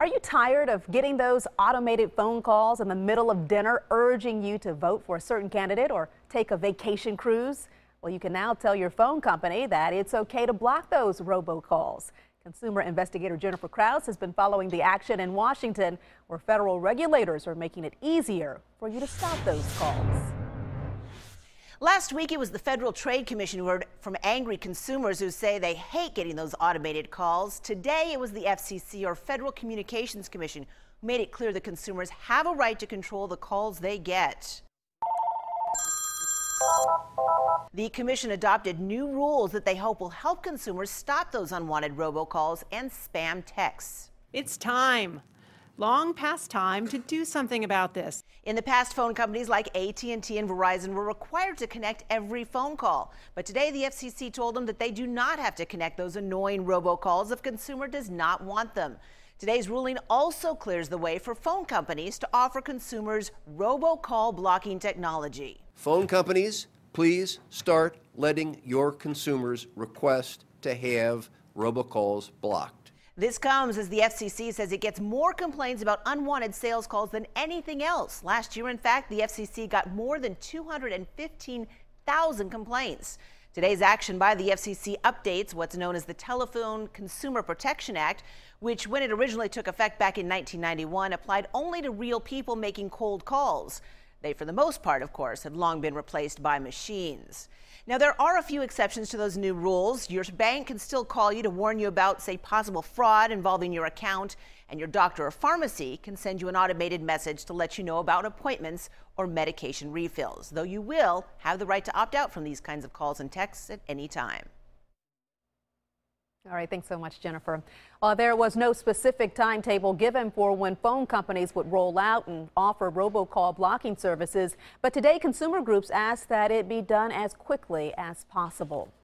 Are you tired of getting those automated phone calls in the middle of dinner urging you to vote for a certain candidate or take a vacation cruise? Well, you can now tell your phone company that it's okay to block those robocalls. Consumer investigator Jennifer Krause has been following the action in Washington, where federal regulators are making it easier for you to stop those calls. Last week, it was the Federal Trade Commission who heard from angry consumers who say they hate getting those automated calls. Today, it was the FCC, or Federal Communications Commission, who made it clear that consumers have a right to control the calls they get. The commission adopted new rules that they hope will help consumers stop those unwanted robocalls and spam texts. It's time. Long past time to do something about this. In the past, phone companies like AT&T and Verizon were required to connect every phone call. But today, the FCC told them that they do not have to connect those annoying robocalls if a consumer does not want them. Today's ruling also clears the way for phone companies to offer consumers robocall-blocking technology. Phone companies, please start letting your consumers request to have robocalls blocked. This comes as the FCC says it gets more complaints about unwanted sales calls than anything else. Last year, in fact, the FCC got more than 215,000 complaints. Today's action by the FCC updates what's known as the Telephone Consumer Protection Act, which, when it originally took effect back in 1991, applied only to real people making cold calls. They, for the most part, of course, have long been replaced by machines. Now, there are a few exceptions to those new rules. Your bank can still call you to warn you about, say, possible fraud involving your account, and your doctor or pharmacy can send you an automated message to let you know about appointments or medication refills, though you will have the right to opt out from these kinds of calls and texts at any time. All right, thanks so much, Jennifer. There was no specific timetable given for when phone companies would roll out and offer robocall blocking services, but today consumer groups asked that it be done as quickly as possible.